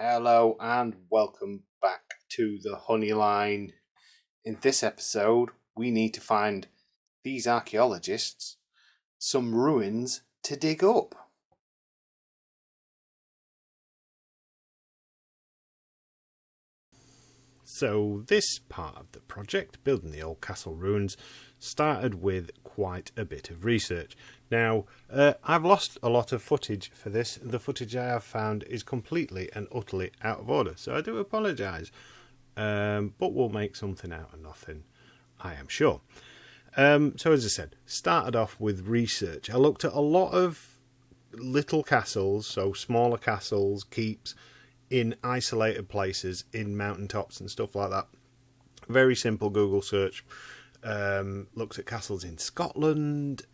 Hello and welcome back to the Honey Line. In this episode, we need to find these archaeologists some ruins to dig up. So this part of the project, building the old castle ruins, started with quite a bit of research. Now, I've lost a lot of footage for this. The footage I have found is completely and utterly out of order, so I do apologise. But we'll make something out of nothing, I am sure. So as I said, started off with research. I looked at a lot of little castles, so smaller castles, keeps, in isolated places, in mountaintops and stuff like that. Very simple Google search. Looked at castles in Scotland,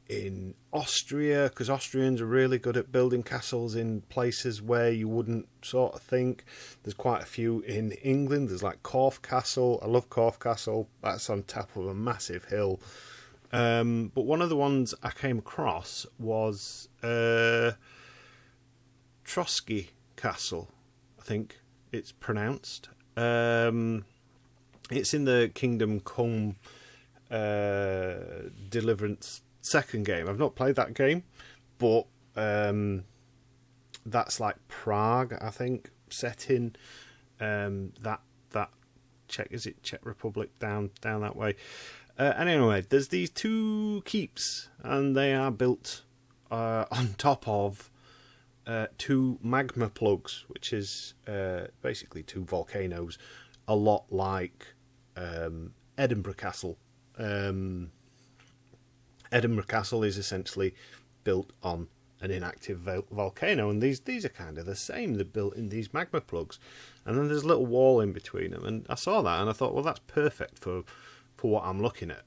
in Austria, because Austrians are really good at building castles in places where you wouldn't sort of think. There's quite a few in England. There's like Corfe Castle. I love Corfe Castle. That's on top of a massive hill. But one of the ones I came across was Trotsky Castle, I think it's pronounced. It's in the Kingdom Come Deliverance second game. I've not played that game, but that's like Prague, I think, set in that Czech Republic down that way. And anyway, there's these two keeps, and they are built on top of two magma plugs, which is basically two volcanoes, a lot like Edinburgh Castle. Edinburgh Castle is essentially built on an inactive volcano, and these are kind of the same. They're built in these magma plugs, and then there's a little wall in between them. And I saw that, and I thought, well, that's perfect for what I'm looking at.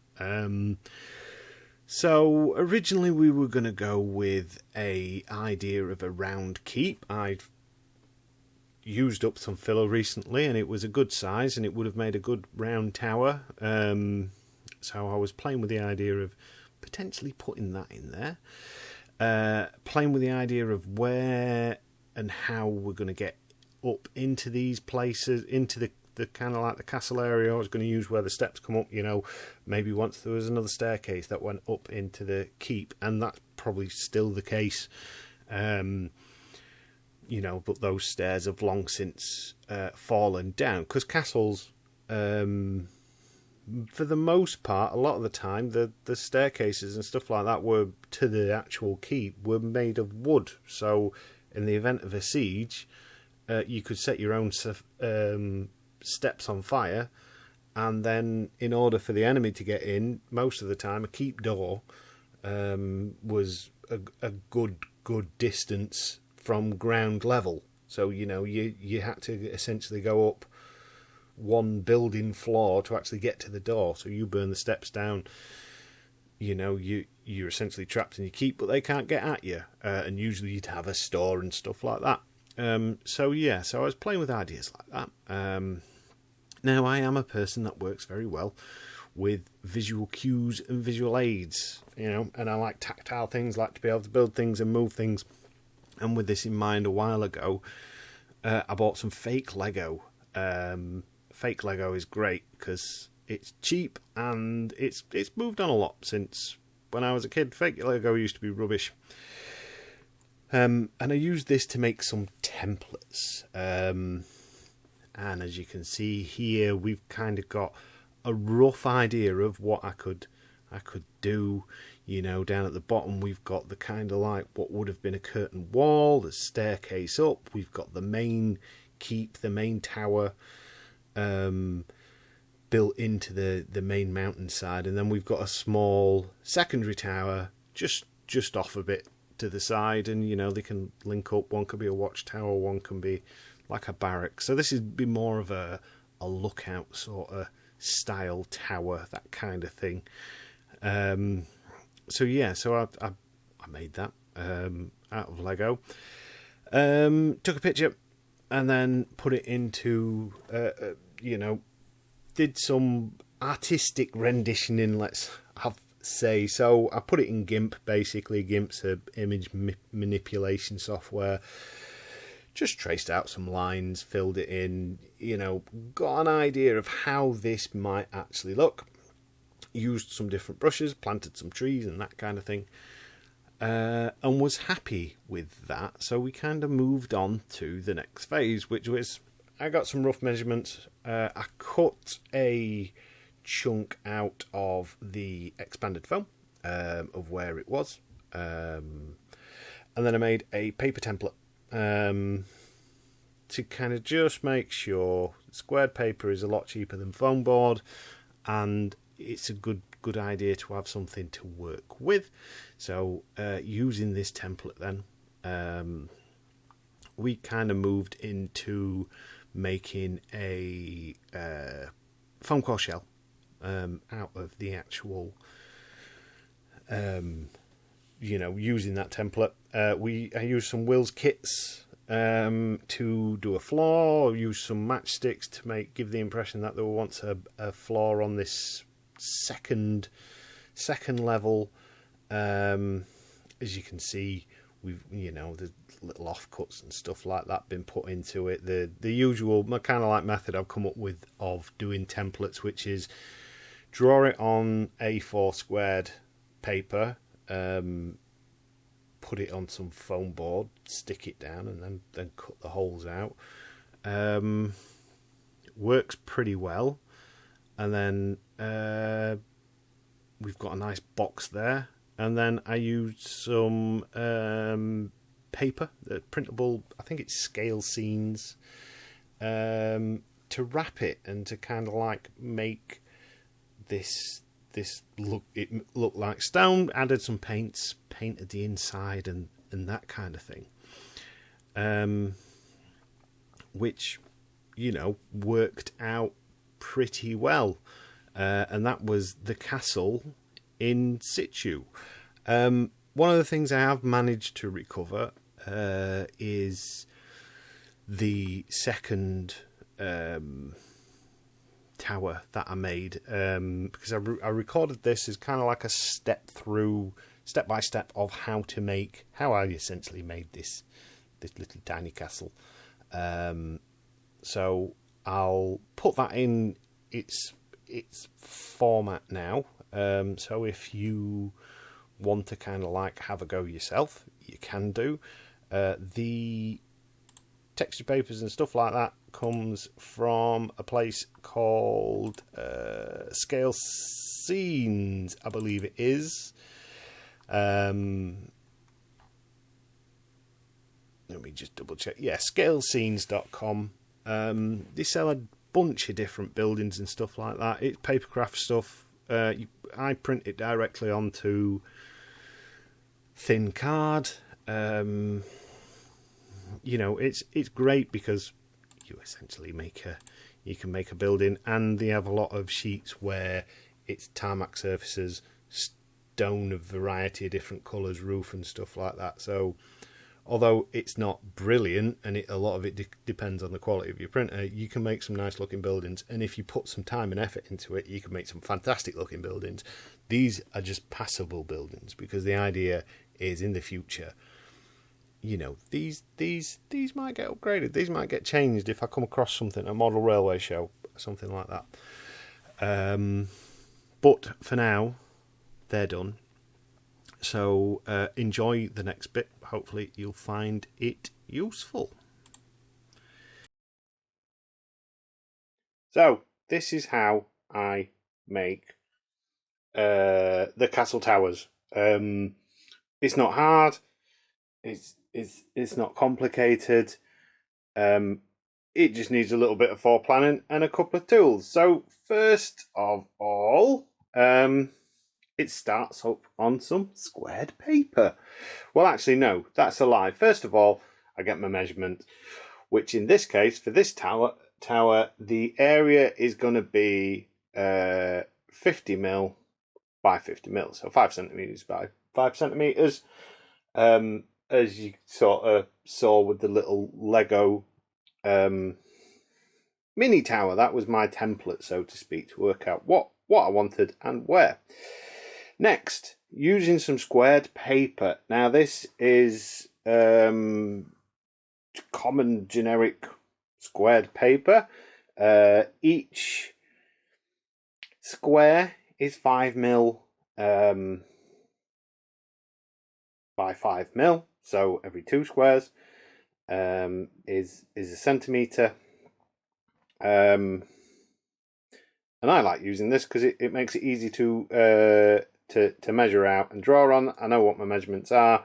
So originally we were going to go with a idea of a round keep. I'd used up some filler recently, and it was a good size, and it would have made a good round tower. So I was playing with the idea of potentially putting that in there. Playing with the idea of where and how we're going to get up into these places, into the kind of like the castle area. I was going to use where the steps come up, maybe once there was another staircase that went up into the keep, and that's probably still the case. But those stairs have long since fallen down, because castles, for the most part, a lot of the time, the staircases and stuff like that were to the actual keep were made of wood. So in the event of a siege, you could set your own steps on fire, and then in order for the enemy to get in, most of the time a keep door was a good distance from ground level. So you had to essentially go up one building floor to actually get to the door. So you burn the steps down, you're essentially trapped in your keep, but they can't get at you, and usually you'd have a store and stuff like that. So I was playing with ideas like that. Now, I am a person that works very well with visual cues and visual aids, and I like tactile things, like to be able to build things and move things. And with this in mind, a while ago, I bought some fake Lego. Fake Lego is great because it's cheap, and it's moved on a lot since when I was a kid. Fake Lego used to be rubbish. And I used this to make some templates. And as you can see here, we've kind of got a rough idea of what I could do. Down at the bottom, we've got the kind of like what would have been a curtain wall, the staircase up. We've got the main keep, the main tower, built into the main mountainside, and then we've got a small secondary tower just off a bit to the side, and they can link up. One could be a watchtower, one can be like a barrack. So this would be more of a lookout sort of style tower, that kind of thing. So I made that out of Lego. Took a picture and then put it into did some artistic renditioning, let's say. So I put it in GIMP. Basically, GIMP's a image manipulation software. just traced out some lines, filled it in, got an idea of how this might actually look. Used some different brushes, planted some trees and that kind of thing, and was happy with that. So we kind of moved on to the next phase, which was, I got some rough measurements. I cut a chunk out of the expanded foam of where it was, and then I made a paper template to kind of just make sure squared paper is a lot cheaper than foam board, and it's a good idea to have something to work with. So using this template then, we kind of moved into making a foam core shell out of the actual using that template. I used some Will's kits to do a floor, use some matchsticks to give the impression that there was once a floor on this second level. As you can see, we've the little offcuts and stuff like that been put into it. The usual kind of like method I've come up with of doing templates, which is draw it on A4 squared paper, put it on some foam board, stick it down, and then cut the holes out. Works pretty well. And then we've got a nice box there. And then I used some paper, printable, I think it's scale scenes, to wrap it and to kind of like make this look like stone. Added some paints, painted the inside and that kind of thing, which worked out pretty well, and that was the castle in situ. One of the things I have managed to recover is the second tower that I made, because I recorded this as kind of like a step by step of how I essentially made this little tiny castle. So I'll put that in its format now. So if you want to kind of like have a go yourself, you can do. The texture papers and stuff like that comes from a place called Scale Scenes, I believe it is. Let me just double check. Yeah, scalescenes.com. They sell a bunch of different buildings and stuff like that. It's papercraft stuff. I print it directly onto thin card. It's great because you essentially you can make a building, and they have a lot of sheets where it's tarmac surfaces, stone of variety of different colours, roof and stuff like that. So although it's not brilliant, and a lot of it depends on the quality of your printer, you can make some nice looking buildings, and if you put some time and effort into it, you can make some fantastic looking buildings. These are just passable buildings, because the idea is in the future, these might get upgraded, these might get changed if I come across something, a model railway show, something like that. But for now, they're done. So enjoy the next bit. Hopefully you'll find it useful. So this is how I make the castle towers. It's not hard. It's not complicated. It just needs a little bit of foreplanning and a couple of tools. So first of all, it starts up on some squared paper. Well, actually, no, that's a lie. First of all, I get my measurement, which in this case, for this tower, the area is going to be 50 mil by 50 mil, so 5 centimeters by 5 centimeters. As you sort of saw with the little Lego mini tower, that was my template, so to speak, to work out what I wanted and where. Next, using some squared paper. Now this is 20 common generic squared paper. Each square is 5mm by 5mm, so every 2 squares is a centimetre. And I like using this because it makes it easy to measure out and draw on. I know what my measurements are.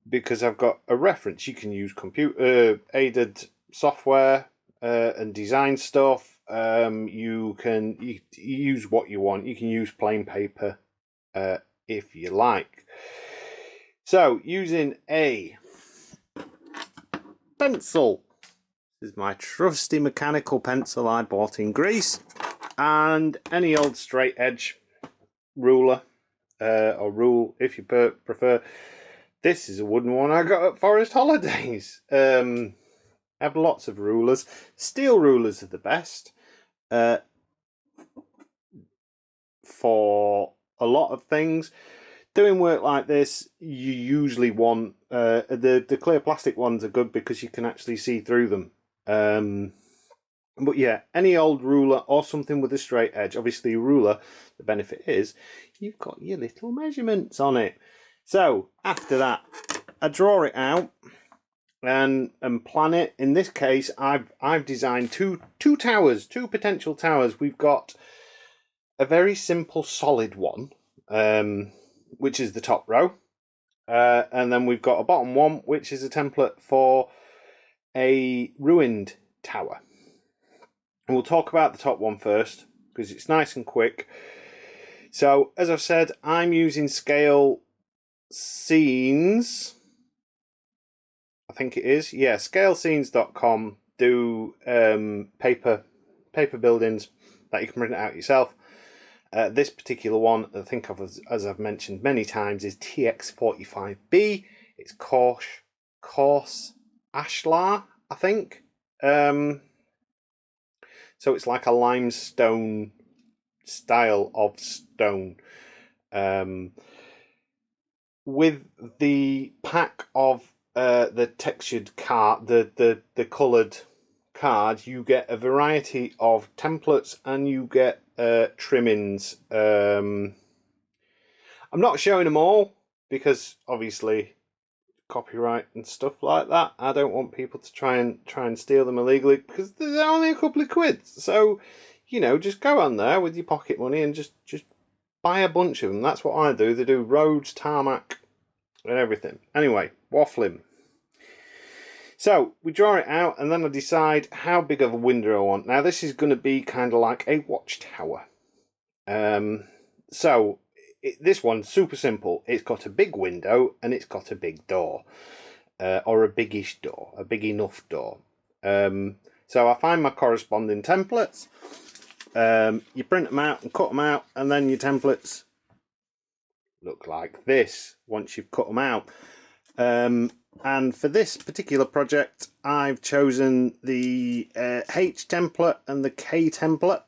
Because I've got a reference. You can use computer aided software and design stuff. You can use what you want. You can use plain paper if you like. So using a pencil. This is my trusty mechanical pencil I bought in Greece, and any old straight edge ruler or rule if you prefer. This is a wooden one I got at Forest Holidays. I have lots of rulers. Steel rulers are the best for a lot of things. Doing work like this, you usually want the clear plastic ones are good because you can actually see through them. But yeah, any old ruler or something with a straight edge. Obviously, a ruler, the benefit is you've got your little measurements on it. So after that, I draw it out and plan it. In this case, I've designed two towers, 2 potential towers. We've got a very simple solid one, which is the top row, and then we've got a bottom one, which is a template for a ruined tower. And we'll talk about the top one first because it's nice and quick. So as I've said, I'm using scale scenes, I think it is, yeah, scalescenes.com do paper buildings that you can print out yourself. This particular one, I think as I've mentioned many times, is TX45B. It's coarse ashlar, I think. So it's like a limestone style of stone. With the pack of the textured card, the coloured card, you get a variety of templates and you get trimmings. I'm not showing them all because obviously copyright and stuff like that. I don't want people to try and steal them illegally because they're only a couple of quid. So, you know, just go on there with your pocket money and just buy a bunch of them. That's what I do. They do roads, tarmac, and everything. Anyway, waffling. So we draw it out, and then I decide how big of a window I want. Now this is going to be kind of like a watchtower. So this one's super simple. It's got a big window and it's got a big door, or a biggish door, a big enough door. So I find my corresponding templates. You print them out and cut them out, and then your templates look like this once you've cut them out. And for this particular project, I've chosen the H template and the K template.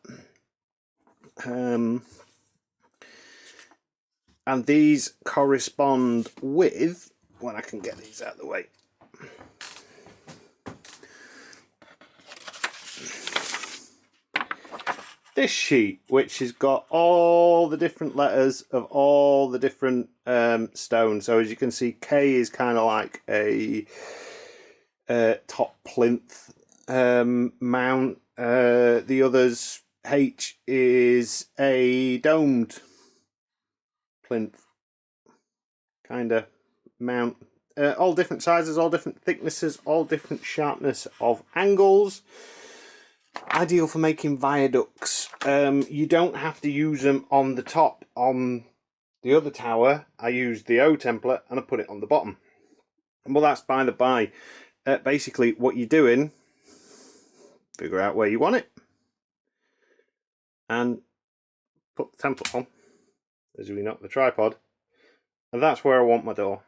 And these correspond with, when I can get these out of the way, this sheet, which has got all the different letters of all the different stones. So as you can see, K is kind of like a top plinth mount. The others, H is a domed plinth kind of mount. All different sizes, all different thicknesses, all different sharpness of angles. Ideal for making viaducts. You don't have to use them on the top. On the other tower, I used the O template and I put it on the bottom. Well, that's by the by. Basically, what you're doing, figure out where you want it and put the template on, as we knock the tripod, and that's where I want my door.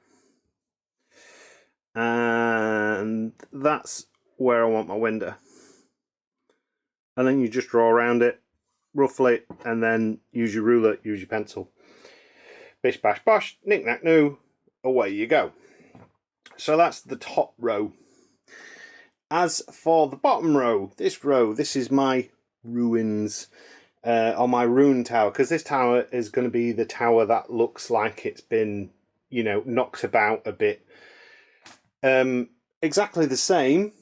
And that's where I want my window. And then you just draw around it roughly, and then use your ruler, use your pencil. Bish bash bosh, knick knack noo, away you go. So that's the top row. As for the bottom row, this is my ruins, on my ruin tower, because this tower is going to be the tower that looks like it's been, knocked about a bit. Exactly the same,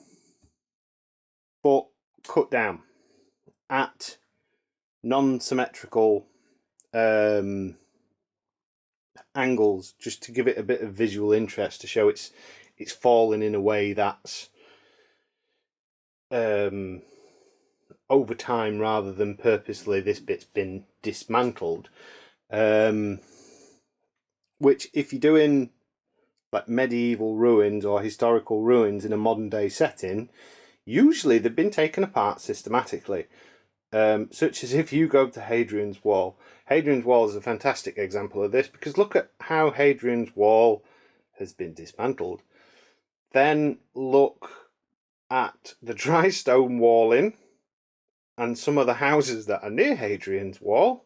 but cut down at non-symmetrical angles, just to give it a bit of visual interest, to show it's falling in a way that's over time rather than purposely. This bit's been dismantled, which, if you're doing like medieval ruins or historical ruins in a modern day setting, usually they've been taken apart systematically. Such as if you go to Hadrian's Wall. Hadrian's Wall is a fantastic example of this, because look at how Hadrian's Wall has been dismantled. Then look at the dry stone walling and some of the houses that are near Hadrian's Wall,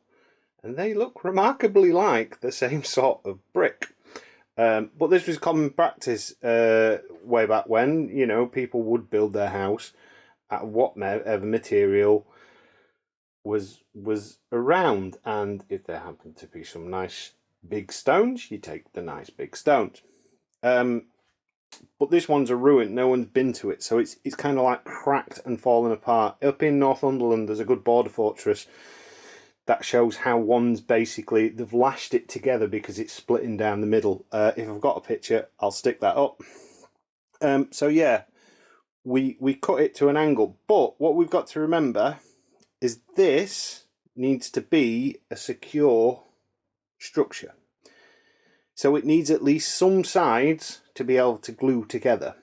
and they look remarkably like the same sort of brick. But this was common practice way back when. People would build their house out of whatever material was around, and if there happened to be some nice big stones, you take the nice big stones. But this one's a ruin. No one's been to it, so it's kind of like cracked and fallen apart. Up in Northumberland, there's a good border fortress that shows how one's basically, they've lashed it together because it's splitting down the middle. If I've got a picture, I'll stick that up. So yeah, we cut it to an angle, but what we've got to remember is this needs to be a secure structure. So it needs at least some sides to be able to glue together.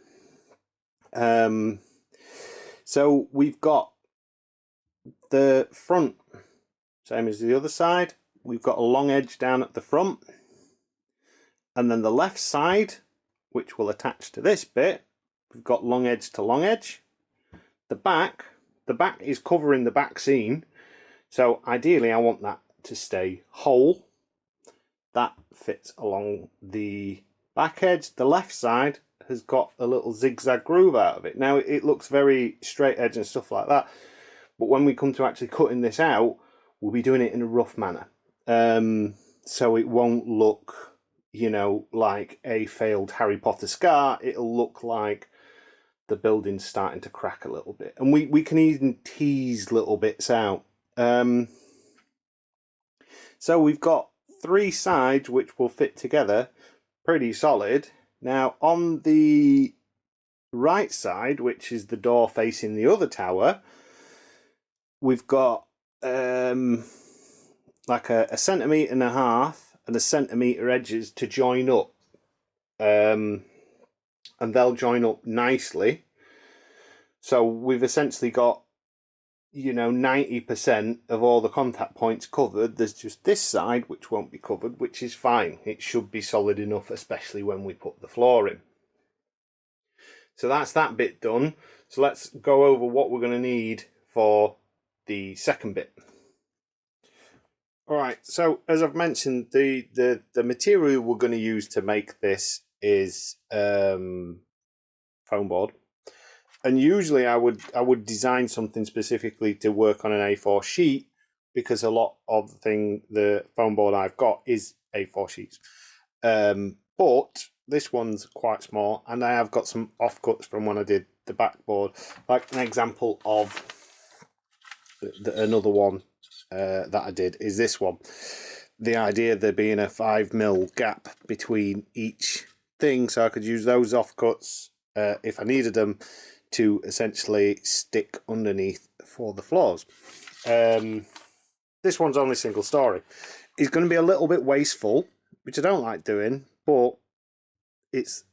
So we've got the front, same as the other side. We've got a long edge down at the front. And then the left side, which will attach to this bit, we've got long edge to long edge. The back is covering the back seam. So ideally I want that to stay whole. That fits along the back edge. The left side has got a little zigzag groove out of it. Now it looks very straight edge and stuff like that, but when we come to actually cutting this out, we'll be doing it in a rough manner. So it won't look, like a failed Harry Potter scar. It'll look like the building's starting to crack a little bit. And we can even tease little bits out. So we've got 3 sides which will fit together pretty solid. Now on the right side, which is the door facing the other tower, we've got like a 1.5 centimetre and a 1 centimetre edges to join up, and they'll join up nicely. So we've essentially got 90% of all the contact points covered. There's just this side which won't be covered, which is fine. It should be solid enough, especially when we put the floor in. So that's that bit done. So let's go over what we're going to need for the second bit. Alright, so as I've mentioned, the material we're going to use to make this is foam board. And usually I would design something specifically to work on an A4 sheet, because a lot of the foam board I've got is A4 sheets. But this one's quite small, and I have got some offcuts from when I did the backboard. Like an example of another one that I did is this one. The idea of there being a 5mm gap between each thing, so I could use those offcuts if I needed them to essentially stick underneath for the floors. This one's only single story. It's going to be a little bit wasteful, which I don't like doing, but it's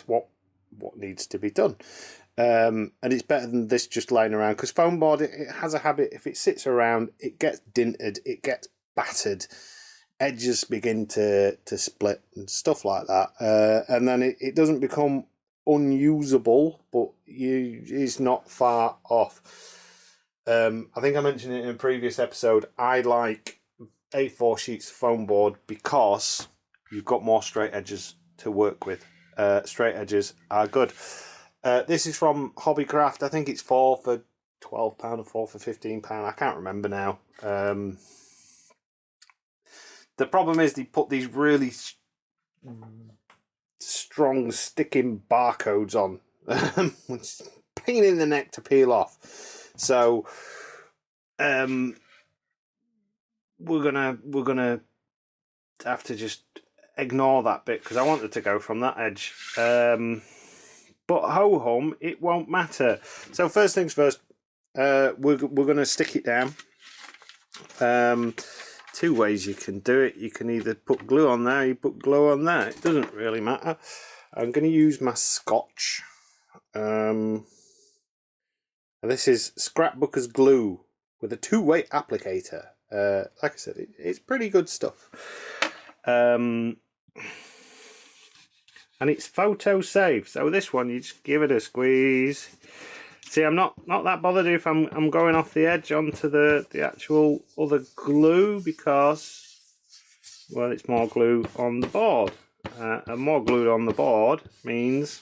what needs to be done. And it's better than this just lying around, because foam board, it has a habit, if it sits around, it gets dinted, it gets battered, edges begin to split and stuff like that, and then it doesn't become unusable, but it's not far off. I think I mentioned it in a previous episode, I like A4 sheets of foam board because you've got more straight edges to work with. straight edges are good. This is from Hobbycraft. I think it's 4 for £12 or 4 for £15. I can't remember now. The problem is they put these really strong sticking barcodes on, which is a pain in the neck to peel off. So we're gonna have to just ignore that bit because I wanted to go from that edge. But ho hum, it won't matter. So first things first, we're gonna stick it down. Two ways you can do it. You can either put glue on there, you put glue on there. It doesn't really matter. I'm going to use my Scotch. This is Scrapbooker's glue with a 2-way applicator. Like I said, it's pretty good stuff. And it's photo safe. So this one, you just give it a squeeze. See, I'm not that bothered if I'm going off the edge onto the actual other glue because, well, it's more glue on the board. And more glue on the board means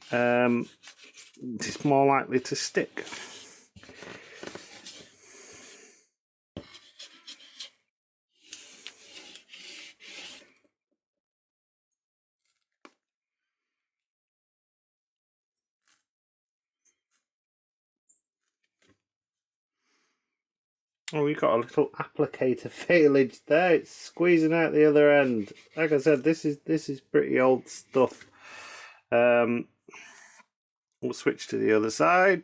it's more likely to stick. Oh, we got a little applicator failage there. It's squeezing out the other end. Like I said, this is pretty old stuff. We'll switch to the other side.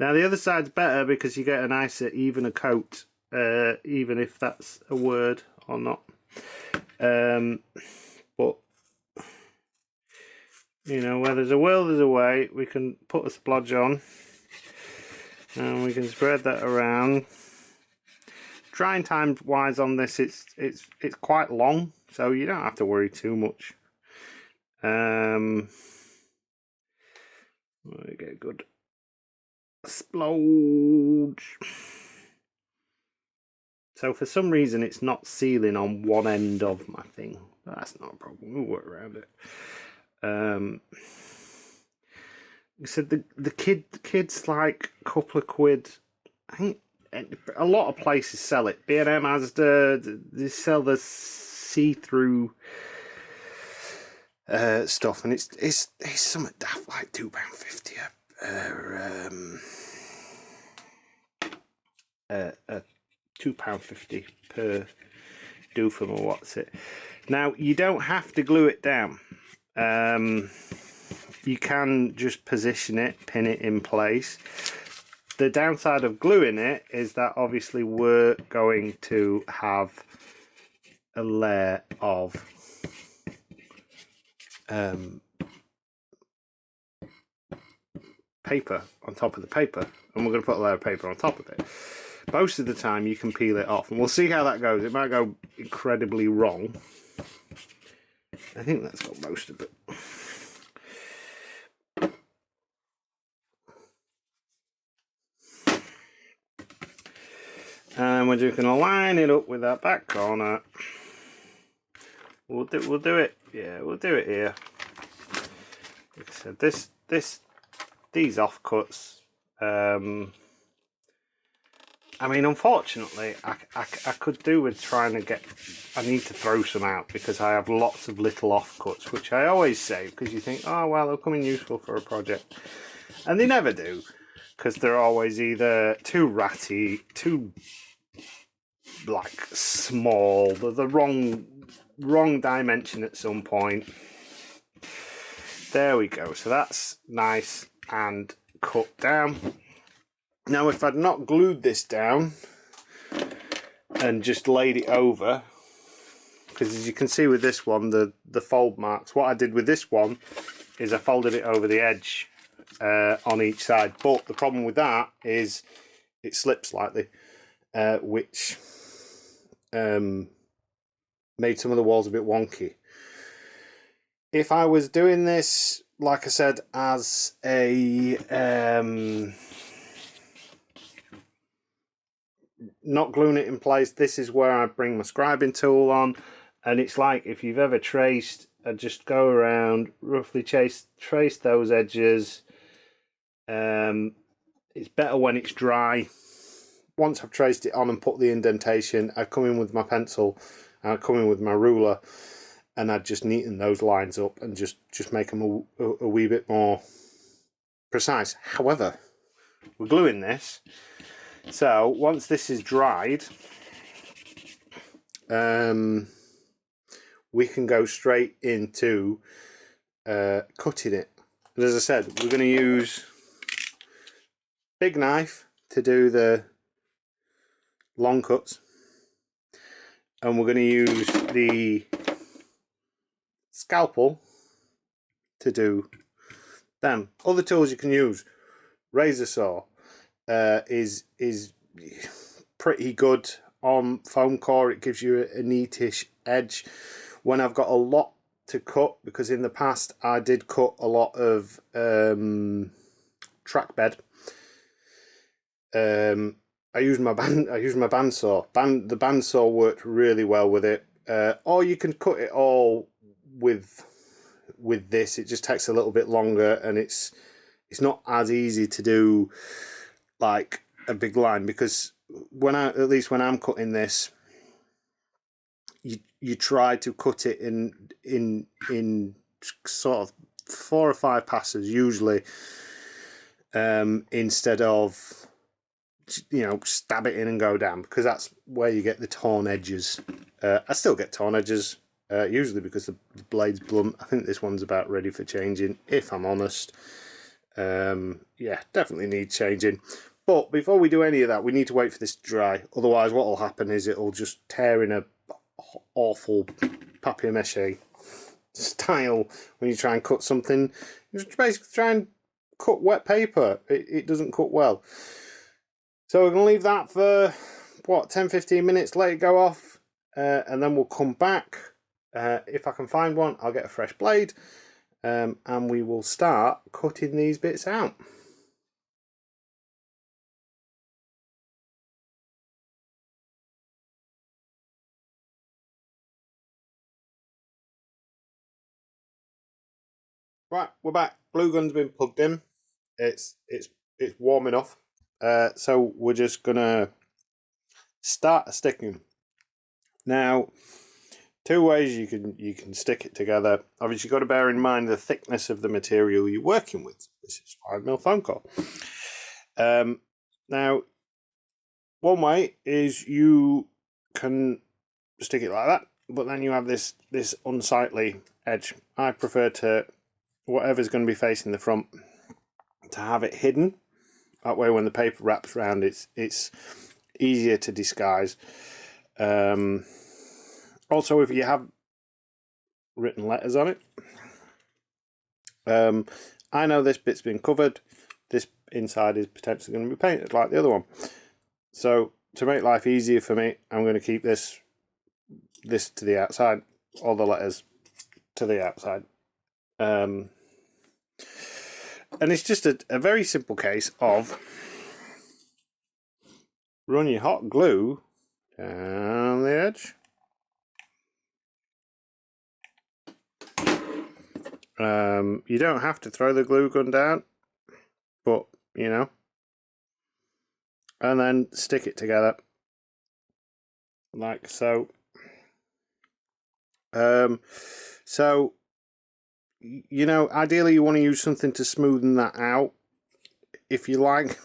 Now the other side's better because you get a nicer, evener coat, even if that's a word or not. But you know, where there's a will, there's a way. We can put a splodge on. And we can spread that around. Drying time wise on this, it's quite long, so you don't have to worry too much. We get a good splodge. So for some reason, it's not sealing on one end of my thing. But that's not a problem. We'll work around it. I said the kids like a couple of quid. I think a lot of places sell it. B&M, Asda, they sell the see-through stuff, and it's something daft like £2.50 £2.50 per doofum or what's it. Now you don't have to glue it down. You can just position it, pin it in place. The downside of gluing it is that obviously we're going to have a layer of paper on top of the paper, and we're going to put a layer of paper on top of it. Most of the time you can peel it off, and we'll see how that goes. It might go incredibly wrong. I think that's got most of it. And we're just going to line it up with that back corner. We'll do it. Yeah, we'll do it here. Like I said, these offcuts. I mean, unfortunately, I could do with trying to get. I need to throw some out because I have lots of little offcuts, which I always save because you think, oh well, they'll come in useful for a project, and they never do because they're always either too ratty, too like small, the wrong dimension at some point. There we go. So that's nice and cut down. Now if I'd not glued this down and just laid it over, because as you can see with this one, the fold marks, what I did with this one is I folded it over the edge on each side, but the problem with that is it slips slightly, which made some of the walls a bit wonky. If I was doing this, like I said, as a not gluing it in place, this is where I bring my scribing tool on, and it's like if you've ever traced, I just go around, roughly trace those edges. It's better when it's dry. Once I've traced it on and put the indentation, I come in with my pencil, and I come in with my ruler, and I just neaten those lines up and just make them a wee bit more precise. However, we're gluing this, so once this is dried, we can go straight into cutting it. And as I said, we're going to use big knife to do the long cuts, and we're going to use the scalpel to do them. Other tools you can use, razor saw is pretty good on foam core. It gives you a neatish edge. When I've got a lot to cut, because in the past I did cut a lot of track bed, I used my bandsaw. The bandsaw worked really well with it. Or you can cut it all with this. It just takes a little bit longer, and it's not as easy to do like a big line, because at least when I'm cutting this, you try to cut it in sort of 4 or 5 passes usually, instead of, you know, stab it in and go down, because that's where you get the torn edges. I still get torn edges, usually because the blade's blunt. I think this one's about ready for changing, if I'm honest. Yeah, definitely need changing. But before we do any of that, we need to wait for this to dry. Otherwise, what will happen is it'll just tear in a awful papier-mâché style when you try and cut something. You just basically try and cut wet paper. It doesn't cut well. So we're going to leave that for, what, 10-15 minutes, let it go off, and then we'll come back. If I can find one, I'll get a fresh blade, and we will start cutting these bits out. Right, we're back. Glue gun's been plugged in. It's warm enough. So we're just gonna start sticking. Now, 2 ways you can stick it together. Obviously, you've got to bear in mind the thickness of the material you're working with. This is 5mm foam core. Now, one way is you can stick it like that, but then you have this unsightly edge. I prefer to, whatever's going to be facing the front, to have it hidden. That way when the paper wraps around, it's easier to disguise. Also, if you have written letters on it, I know this bit's been covered. This inside is potentially going to be painted like the other one. So to make life easier for me, I'm going to keep this to the outside, all the letters to the outside. And it's just a very simple case of run your hot glue down the edge. You don't have to throw the glue gun down, but you know, and then stick it together like so. So, you know, ideally you want to use something to smoothen that out. If you like,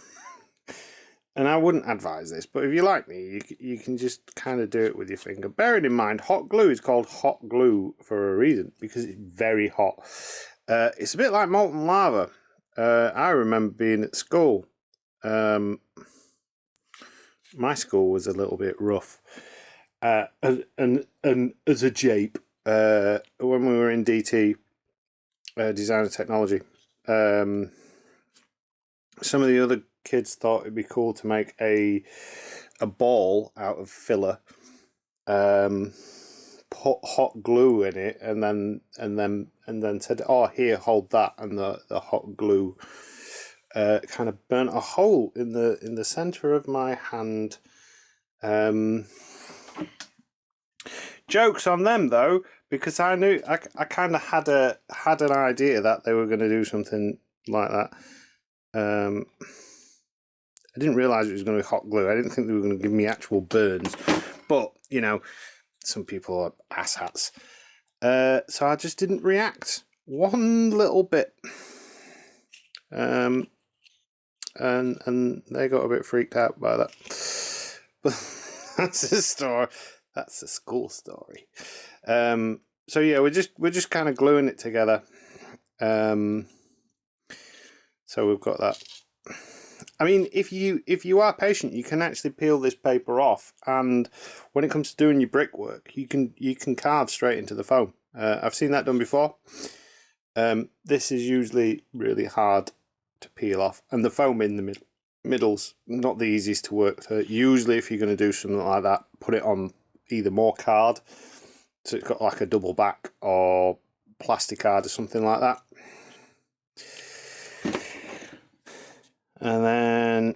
and I wouldn't advise this, but if you like me, you can just kind of do it with your finger. Bearing in mind, hot glue is called hot glue for a reason, because it's very hot. It's a bit like molten lava. I remember being at school. My school was a little bit rough. And as a jape, when we were in DT, design and technology, some of the other kids thought it'd be cool to make a ball out of filler, put hot glue in it, and then said, "Oh, here, hold that," and the hot glue kind of burnt a hole in the center of my hand, Jokes on them though, because I knew I kind of had an idea that they were going to do something like that. I didn't realise it was going to be hot glue. I didn't think they were going to give me actual burns, but you know, some people are asshats. So I just didn't react one little bit, and they got a bit freaked out by that. But that's a story. That's a school story. So yeah, we're just kind of gluing it together. So we've got that. I mean, if you are patient, you can actually peel this paper off, and when it comes to doing your brickwork, you can carve straight into the foam. I've seen that done before. This is usually really hard to peel off, and the foam in the middle's not the easiest to work through. Usually, if you're going to do something like that, put it on either more card, so it's got like a double back, or plastic card or something like that. And then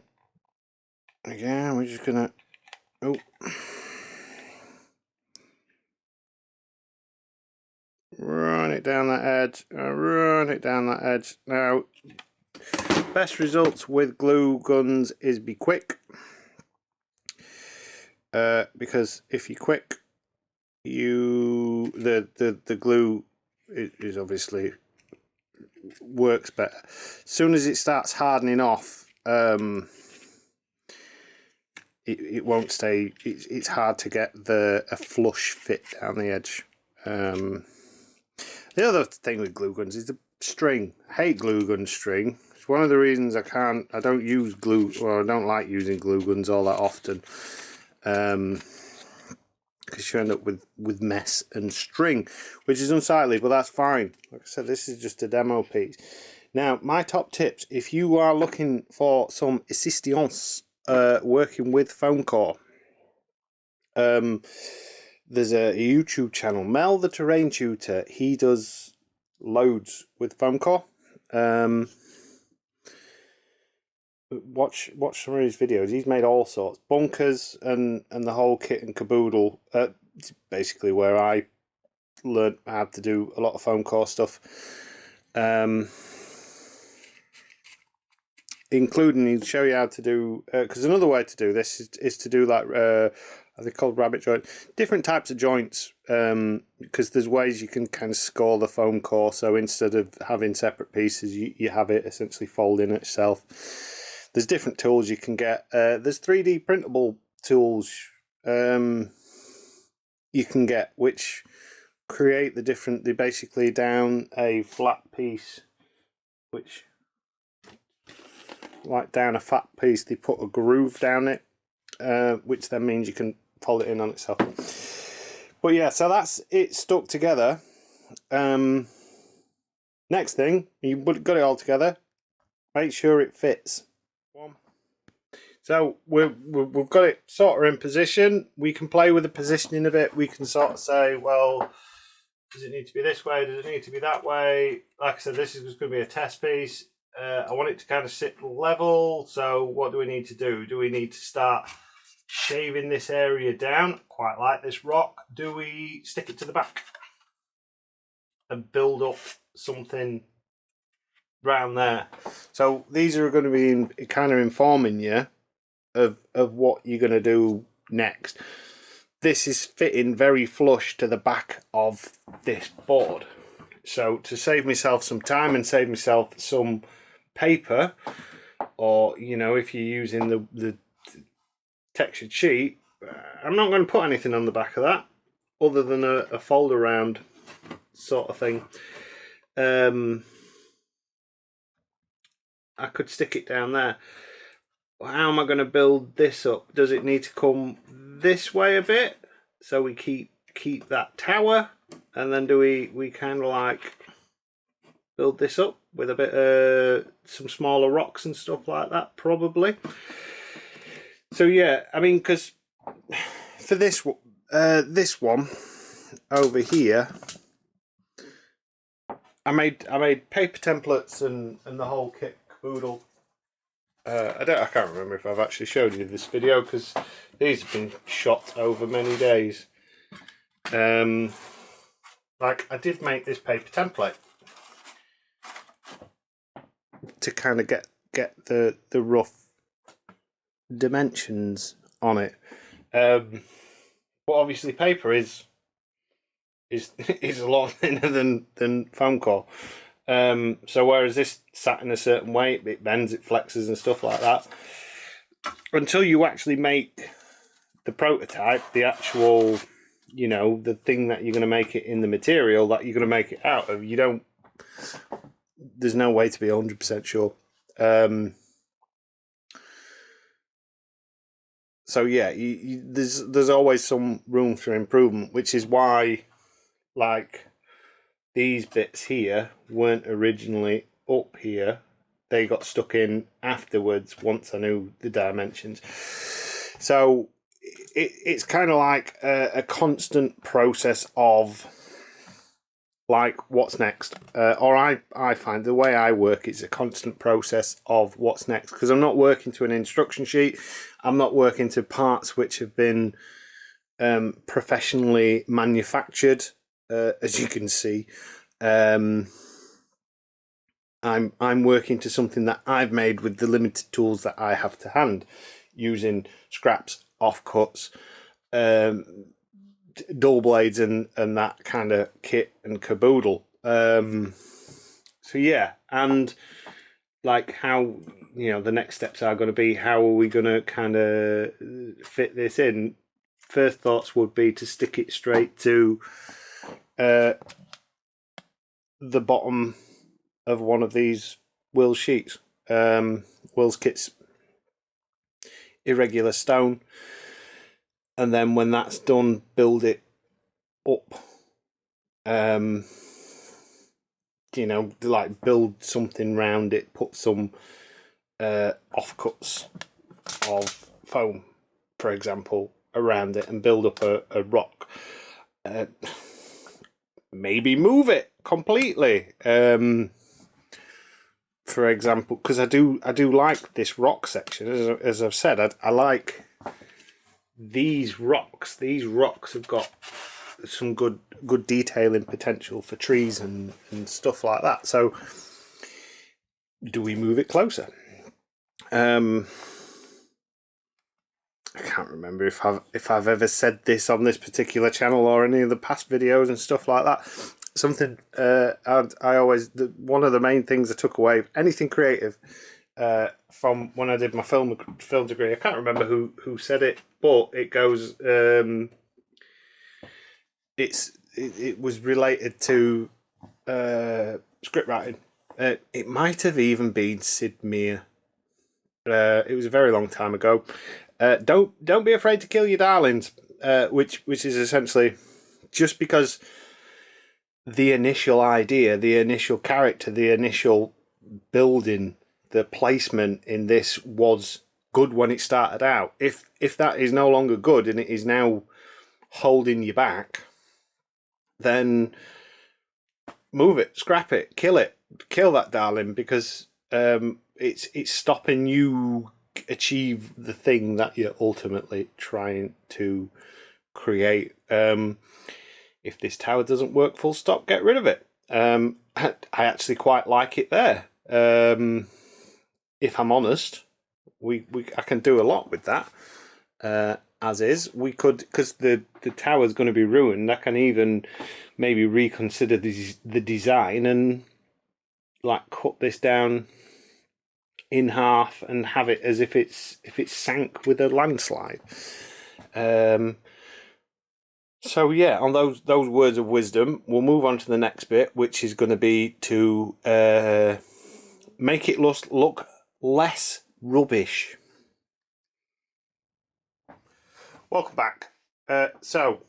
again, we're just gonna run it down that edge, run it down that edge. Now, best results with glue guns is be quick, because if you're quick, the glue is obviously works better. As soon as it starts hardening off, it won't stay. It's hard to get a flush fit down the edge. The other thing with glue guns is the string. I hate glue gun string. It's one of the reasons I don't use glue, or I don't like using glue guns all that often. Because you end up with mess and string, which is unsightly, but that's fine. Like I said, this is just a demo piece. Now, my top tips, if you are looking for some assistance working with foam core, there's a YouTube channel, Mel the Terrain Tutor. He does loads with foam core. Watch some of his videos. He's made all sorts, bunkers and the whole kit and caboodle. It's basically where I learned how to do a lot of foam core stuff, including he'll show you how to do. Because another way to do this is to do like are they called rabbit joint? Different types of joints. Because there's ways you can kind of score the foam core. So instead of having separate pieces, you have it essentially fold in itself. There's different tools you can get. There's 3D printable tools you can get, which create the different. They basically down a flat piece, which like down a flat piece, they put a groove down it, which then means you can fold it in on itself. But yeah, so that's it stuck together. Next thing, you've got it all together. Make sure it fits. So we've got it sort of in position. We can play with the positioning a bit. We can sort of say, well, does it need to be this way? Does it need to be that way? Like I said, this is going to be a test piece. I want it to kind of sit level. So what do we need to do? Do we need to start shaving this area down? Quite like this rock. Do we stick it to the back and build up something round there? So these are going to be kind of informing you of what you're going to do next. This is fitting very flush to the back of this board. So to save myself some time and save myself some paper, or you know, if you're using the textured sheet, I'm not going to put anything on the back of that other than a fold around sort of thing. I could stick it down there. How am I going to build this up? Does it need to come this way a bit so we keep that tower, and then do we kind of like build this up with a bit of some smaller rocks and stuff like that, probably. So yeah, I mean, because for this one over here, I made paper templates and the whole kit caboodle. I can't remember if I've actually showed you this video, because These have been shot over many days. Like, I did make this paper template to kind of get the rough dimensions on it. But obviously paper is a lot thinner than foam core. So whereas this sat in a certain way, it bends, it flexes and stuff like that. Until you actually make the prototype, the actual, you know, the thing that you're going to make it in the material that you're going to make it out of, you don't, there's no way to be 100% sure. So yeah, there's always some room for improvement, which is why, like, these bits here weren't originally up here. They got stuck in afterwards once I knew the dimensions. So it's kind of like a constant process of, like, what's next. Or I find the way I work, it's a constant process of what's next, because I'm not working to an instruction sheet. I'm not working to parts which have been professionally manufactured, as you can see. I'm working to something that I've made with the limited tools that I have to hand, using scraps, offcuts, dull blades and that kind of kit and caboodle. So yeah, and like how, you know, the next steps are going to be, how are we going to kind of fit this in? First thoughts would be to stick it straight to the bottom of one of these Wills sheets. Wills kit's irregular stone, and then when that's done, build it up. You know, like build something round it, put some offcuts of foam, for example, around it, and build up a rock. Maybe move it completely. For example, because I do like this rock section. As I've said, I like these rocks. These rocks have got some good detailing potential for trees and stuff like that. So do we move it closer? I can't remember if I've ever said this on this particular channel or any of the past videos and stuff like that. Something I always, one of the main things I took away, anything creative, from when I did my film degree, I can't remember who said it, but it goes, it was related to script writing. It might have even been Sid Meier. It was a very long time ago. Don't be afraid to kill your darlings, which is essentially, just because the initial idea, the initial character, the initial building, the placement in this was good when it started out. If that is no longer good and it is now holding you back, then move it, scrap it, kill that darling, because it's stopping you achieve the thing that you're ultimately trying to create. If this tower doesn't work, full stop, get rid of it. I actually quite like it there. If I'm honest, I can do a lot with that. As is, we could, because the tower's going to be ruined, I can even maybe reconsider the design and, like, cut this down in half and have it as if it's sank with a landslide. So yeah, on those words of wisdom, we'll move on to the next bit, which is going to be to make it look less rubbish. Welcome back. So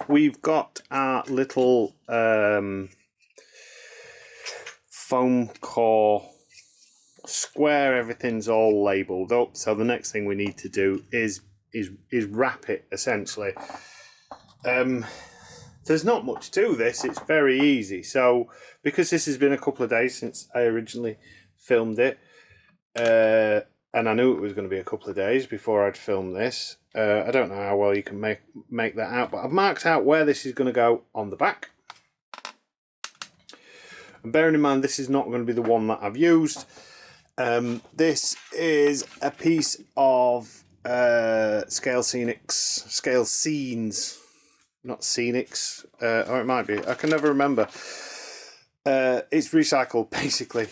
we've got our little foam core square. Everything's all labelled up. So the next thing we need to do is wrap it, essentially. There's not much to this. It's very easy. So because this has been a couple of days since I originally filmed it, and I knew it was going to be a couple of days before I'd film this. I don't know how well you can make that out, but I've marked out where this is going to go on the back. And bearing in mind, this is not going to be the one that I've used. This is a piece of scale scenes, not scenics, or it might be. I can never remember. It's recycled, basically.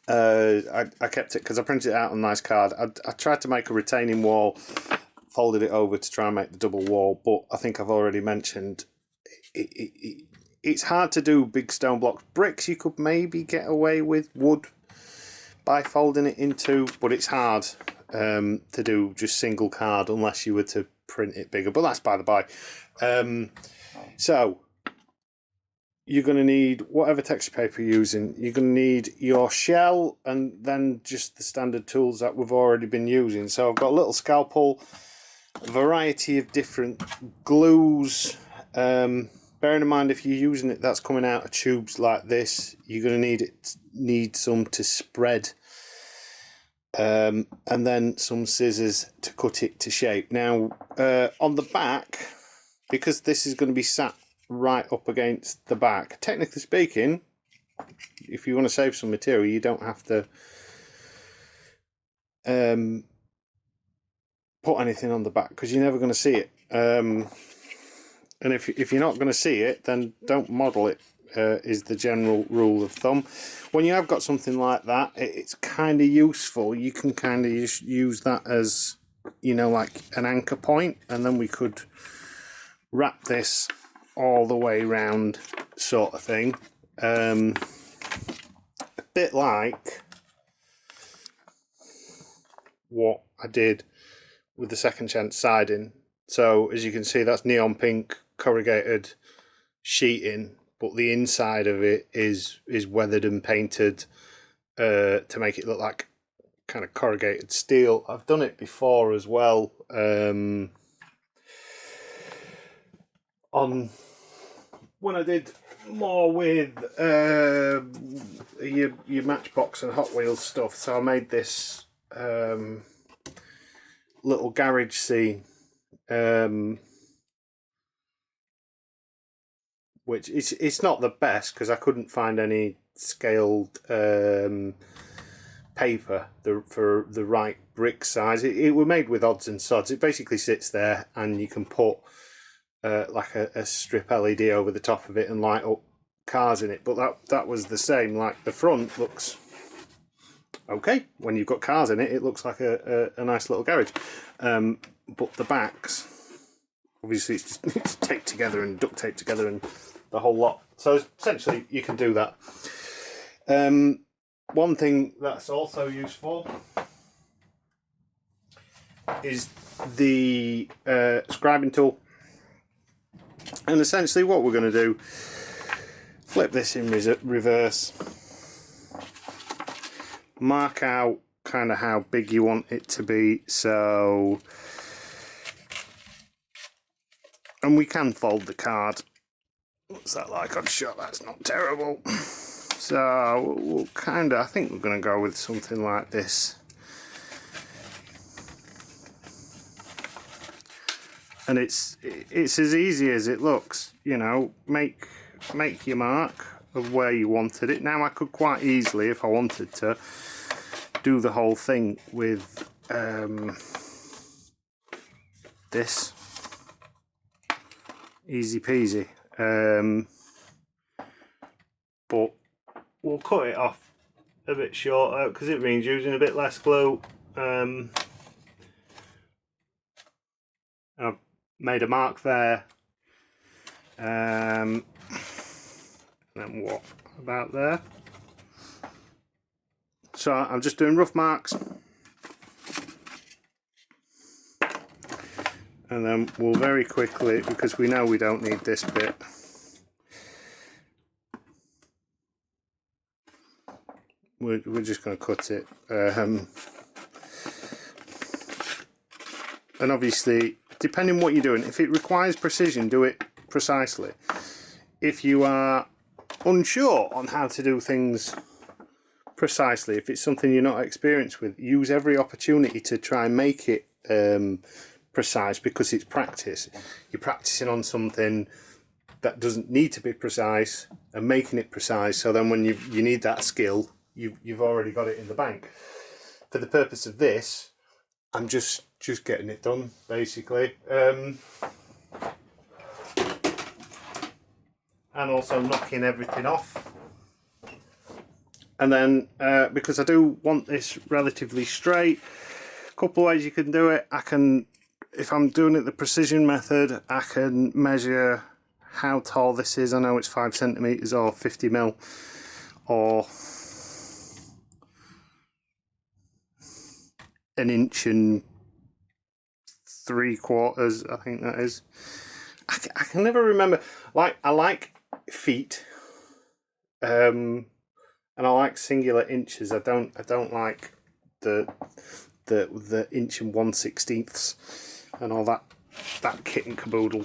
I kept it because I printed it out on a nice card. I tried to make a retaining wall, folded it over to try and make the double wall, but I think I've already mentioned it's hard to do big stone blocks. Bricks you could maybe get away with, wood by folding it into, but it's hard to do just single card unless you were to print it bigger, but that's by the by. So you're going to need whatever texture paper you're using. You're going to need your shell and then just the standard tools that we've already been using. So I've got a little scalpel, a variety of different glues. Bearing in mind, if you're using it that's coming out of tubes like this, you're going to need some to spread, and then some scissors to cut it to shape. Now, on the back, because this is going to be sat right up against the back, technically speaking, if you want to save some material, you don't have to put anything on the back because you're never going to see it. And if you're not going to see it, then don't model it, is the general rule of thumb. When you have got something like that, it's kind of useful. You can kind of use that as, you know, like an anchor point, and then we could wrap this all the way round, sort of thing. A bit like what I did with the second chance siding. So as you can see, that's neon pink corrugated sheeting, but the inside of it is weathered and painted to make it look like kind of corrugated steel. I've done it before as well, on when I did more with your Matchbox and Hot Wheels stuff. So I made this little garage scene, which it's not the best because I couldn't find any scaled paper for the right brick size. It were made with odds and sods. It basically sits there and you can put like a strip LED over the top of it and light up cars in it. But that was the same. Like the front looks okay when you've got cars in it. It looks like a nice little garage. But the backs, obviously, it's taped together and duct taped together and the whole lot. So essentially, you can do that. One thing that's also useful is the scribing tool. And essentially what we're going to do, flip this in reverse, mark out kind of how big you want it to be. So, and we can fold the card. What's that like on shot? That's not terrible. So we'll kind of, I think we're going to go with something like this. And it's as easy as it looks, you know. Make your mark of where you wanted it. Now I could quite easily, if I wanted to, do the whole thing with this. Easy peasy. But we'll cut it off a bit shorter because it means using a bit less glue. I've made a mark there. And then what about there? So I'm just doing rough marks. And then we'll very quickly, because we know we don't need this bit, we're just going to cut it. And obviously, depending what you're doing, if it requires precision, do it precisely. If you are unsure on how to do things precisely. If it's something you're not experienced with, use every opportunity to try and make it precise, because it's practice. You're practicing on something that doesn't need to be precise and making it precise, so then when you need that skill, you've already got it in the bank. For the purpose of this, I'm just getting it done, basically. And also knocking everything off. And then, because I do want this relatively straight, a couple of ways you can do it. I can, if I'm doing it the precision method, I can measure how tall this is. I know it's 5 centimeters or 50 mil, or 1 inch and 3/4, I think that is. I can never remember. Like, I like feet, and I like singular inches. I don't like the inch and 1/16 and all that kit and caboodle.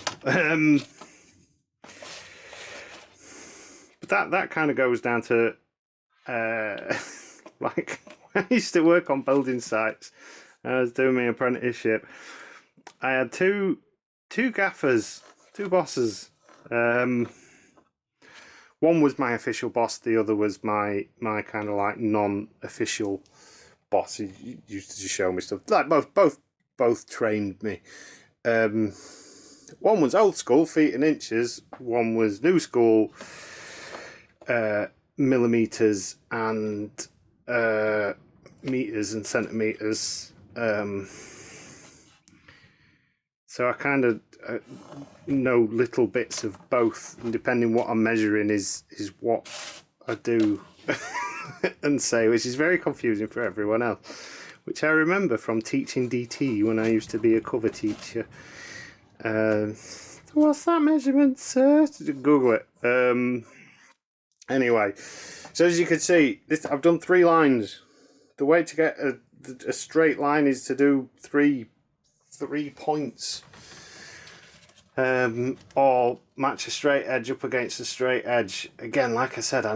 But that kind of goes down to like, when I used to work on building sites, I was doing my apprenticeship. I had two gaffers, two bosses. One was my official boss, the other was my kind of like non-official boss. He used to just show me stuff. Like both trained me. One was old school, feet and inches. One was new school, millimeters and meters and centimeters. So I kind of know little bits of both, and depending what I'm measuring is what I do and say, which is very confusing for everyone else, which I remember from teaching DT when I used to be a cover teacher. What's that measurement, sir? Google it. Anyway, so as you can see, I've done 3 lines. The way to get a straight line is to do three points, or match a straight edge up against a straight edge. Again, like I said, I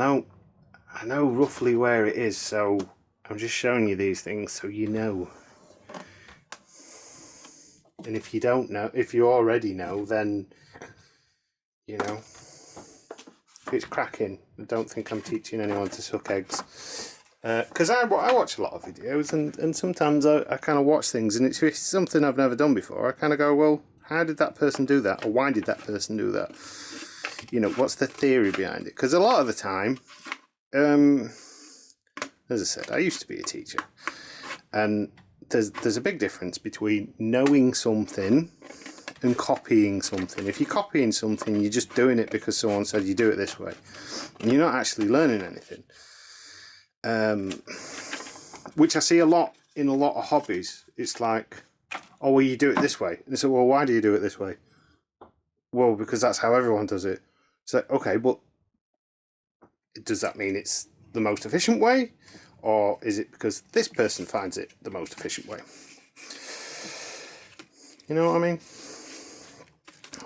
know roughly where it is, so I'm just showing you these things so you know. And if you don't know, if you already know, then you know, it's cracking. I don't think I'm teaching anyone to suck eggs. Because I watch a lot of videos, and sometimes I kind of watch things, and it's something I've never done before. I kind of go, well, how did that person do that? Or why did that person do that? You know, what's the theory behind it? Because a lot of the time, as I said, I used to be a teacher, and there's a big difference between knowing something and copying something. If you're copying something, you're just doing it because someone said you do it this way, and you're not actually learning anything. Which I see a lot in a lot of hobbies. It's like, oh, well, you do it this way. And so, well, why do you do it this way? Well, because that's how everyone does it. It's like, okay, but does that mean it's the most efficient way? Or is it because this person finds it the most efficient way? You know what I mean?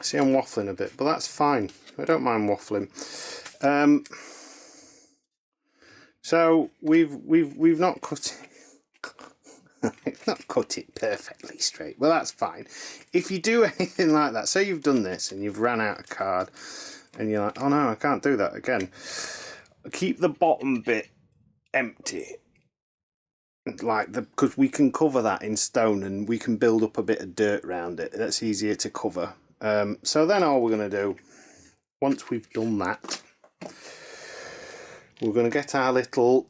See, I'm waffling a bit, but that's fine. I don't mind waffling. So we've not cut it. Not cut it perfectly straight. Well, that's fine. If you do anything like that, say you've done this and you've ran out of card, and you're like, oh no, I can't do that again. Keep the bottom bit empty, like because we can cover that in stone, and we can build up a bit of dirt around it. That's easier to cover. So then all we're going to do, once we've done that, we're going to get our little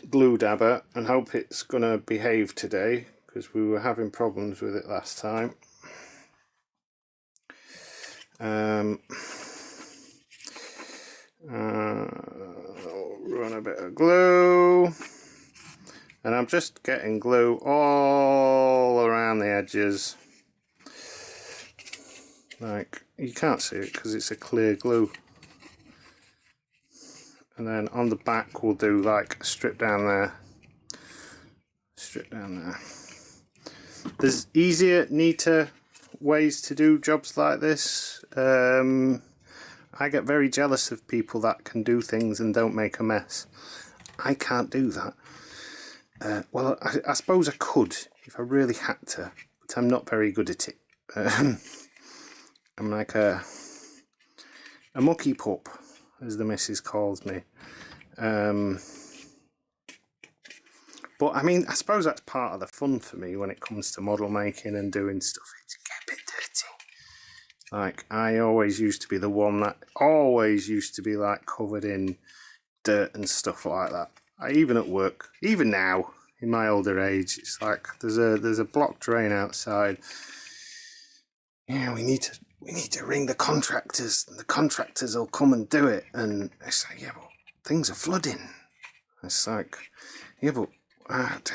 glue dabber and hope it's going to behave today, because we were having problems with it last time. Run a bit of glue, and I'm just getting glue all around the edges. Like, you can't see it because it's a clear glue. And then on the back we'll do like a strip down there, strip down there. There's easier, neater ways to do jobs like this. I get very jealous of people that can do things and don't make a mess. I can't do that. Well, I suppose I could if I really had to, but I'm not very good at it. I'm like a mucky pup, as the missus calls me. But I mean, I suppose that's part of the fun for me when it comes to model making and doing stuff. It's get a bit dirty. Like, I always used to be the one that always used to be like covered in dirt and stuff like that. Even at work, even now in my older age, it's like there's a blocked drain outside. Yeah, we need to ring the contractors, and the contractors will come and do it. And it's like, yeah, but things are flooding. It's like, yeah, but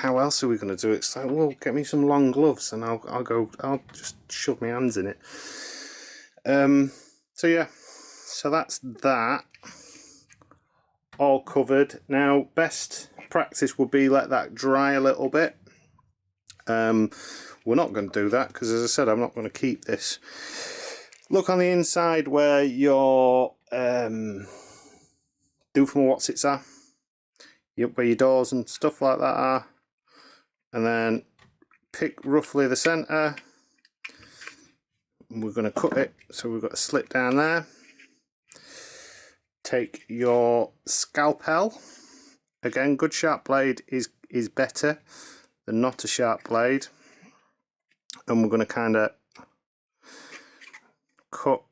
how else are we going to do it? It's like, well, get me some long gloves and I'll just shove my hands in it. So yeah, so that's that all covered. Now, best practice would be let that dry a little bit. We're not going to do that because, as I said, I'm not going to keep this. Look on the inside where your doofenwhatsits are, where your doors and stuff like that are, and then pick roughly the centre. We're going to cut it, so we've got a slit down there. Take your scalpel. Again, good sharp blade is better than not a sharp blade. And we're going to kind of cut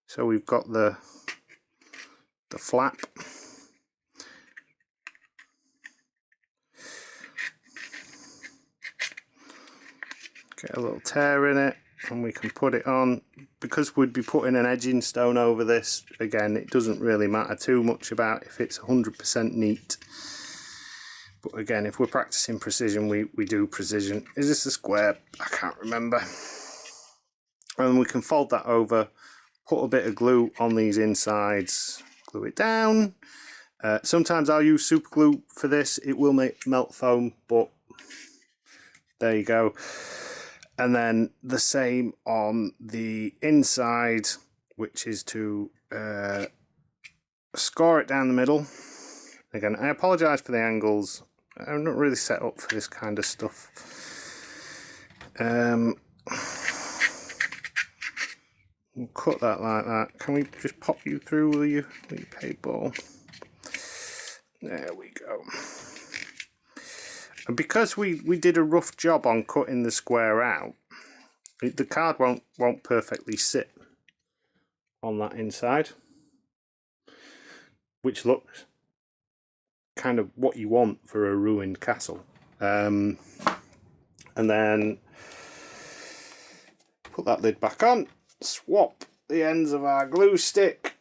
so we've got the flap. Get a little tear in it, and we can put it on. Because we'd be putting an edging stone over this, again, it doesn't really matter too much about if it's 100% neat. But again, if we're practicing precision, we do precision. Is this a square? I can't remember. And we can fold that over, put a bit of glue on these insides, glue it down. Sometimes I'll use super glue for this. It will make melt foam, but there you go. And then the same on the inside, which is to score it down the middle. Again, I apologise for the angles. I'm not really set up for this kind of stuff. We'll cut that like that. Can we just pop you through with your paint ball? There we go. And because we did a rough job on cutting the square out, the card won't perfectly sit on that inside, which looks kind of what you want for a ruined castle. And then put that lid back on, swap the ends of our glue stick.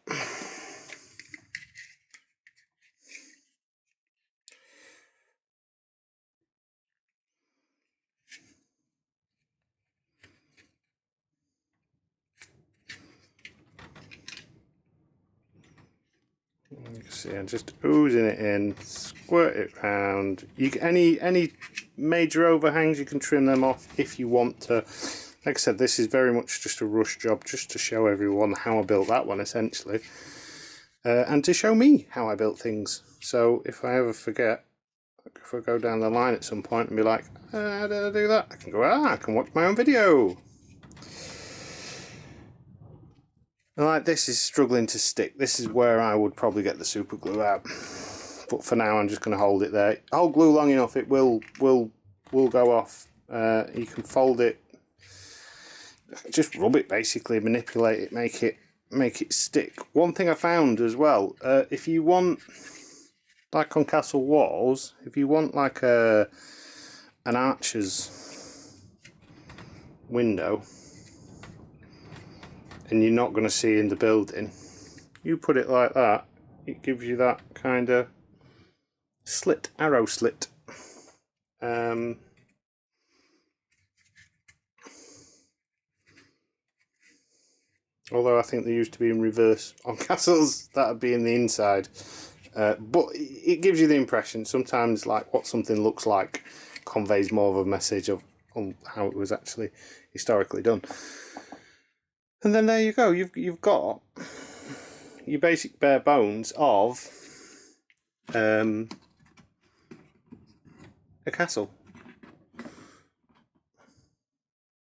You can see I'm just oozing it in, squirt it round. Any major overhangs, you can trim them off if you want to. Like I said, this is very much just a rush job, just to show everyone how I built that one essentially, and to show me how I built things. So if I ever forget, if I go down the line at some point and be like, how did I do that? I can go, I can watch my own video. And like, this is struggling to stick. This is where I would probably get the super glue out. But for now, I'm just going to hold it there. Hold glue long enough, it will go off. You can fold it, just rub it basically, manipulate it, make it stick. One thing I found as well, if you want, like on castle walls, if you want like an archer's window, and you're not going to see in the building, you put it like that, it gives you that kind of slit, arrow slit. Although I think they used to be in reverse on castles, that would be in the inside. But it gives you the impression sometimes like what something looks like conveys more of a message on how it was actually historically done. And then there you go, you've got your basic bare bones of a castle.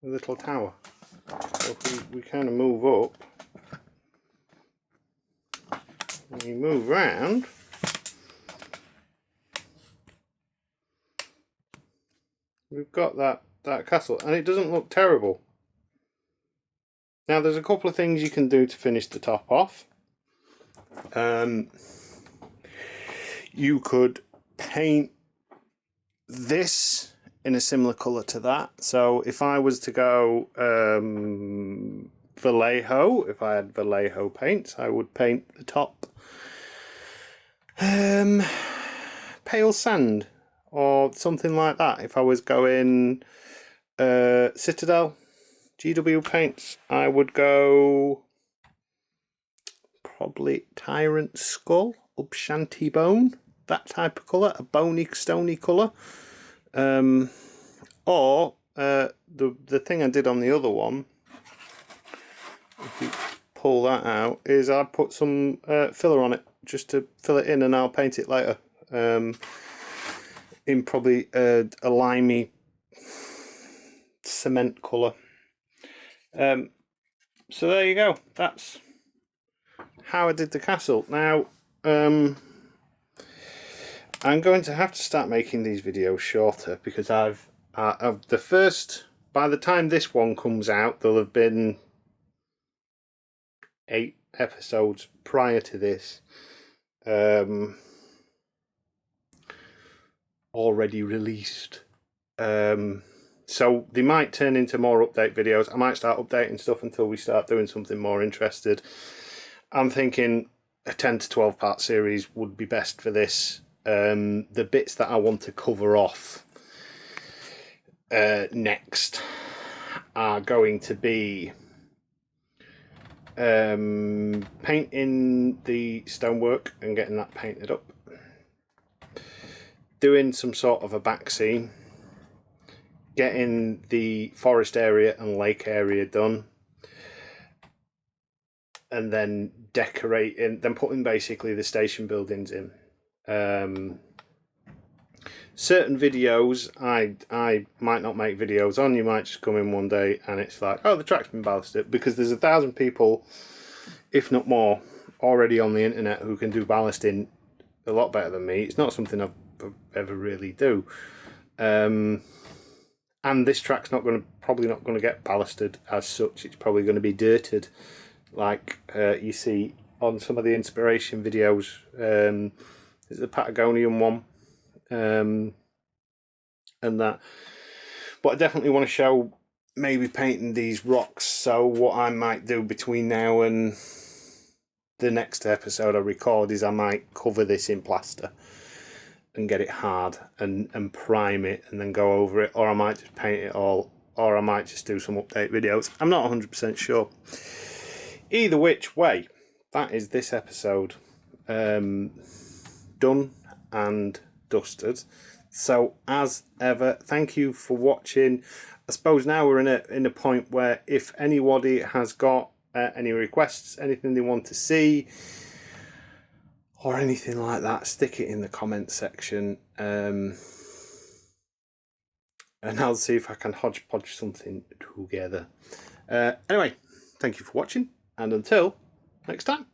A little tower. So if we kind of move up, and we move round, we've got that castle, and it doesn't look terrible. Now there's a couple of things you can do to finish the top off. You could paint this in a similar colour to that. So if I was to go Vallejo, if I had Vallejo paints, I would paint the top pale sand or something like that. If I was going Citadel GW paints, I would go probably Tyrant Skull, Upshanty Bone, that type of colour, a bony, stony colour. Or the thing I did on the other one, if you pull that out, is I put some filler on it just to fill it in, and I'll paint it later in probably a limey cement colour. So there you go. That's how I did the castle. Now I'm going to have to start making these videos shorter, because I've the first, by the time this one comes out, there'll have been 8 episodes prior to this already released. So they might turn into more update videos. I might start updating stuff until we start doing something more interested. I'm thinking a 10 to 12 part series would be best for this. The bits that I want to cover off next are going to be painting the stonework and getting that painted up, doing some sort of a back scene, getting the forest area and lake area done, and then decorating, then putting basically the station buildings in. Certain videos I might not make videos on. You might just come in one day and it's like, oh, the track's been ballasted, because there's 1,000 people, if not more, already on the internet who can do ballasting a lot better than me. It's not something I've ever really do. And this track's probably not going to get ballasted as such. It's probably going to be dirted, like you see on some of the inspiration videos. There's the Patagonian one, and that. But I definitely want to show maybe painting these rocks. So what I might do between now and the next episode I record is I might cover this in plaster and get it hard and prime it and then go over it, or I might just paint it all, or I might just do some update videos. I'm not 100% sure. Either which way, that is this episode done and dusted. So as ever, thank you for watching. I suppose now we're in a point where if anybody has got any requests, anything they want to see, or anything like that, stick it in the comment section, and I'll see if I can hodgepodge something together. Anyway, thank you for watching, and until next time.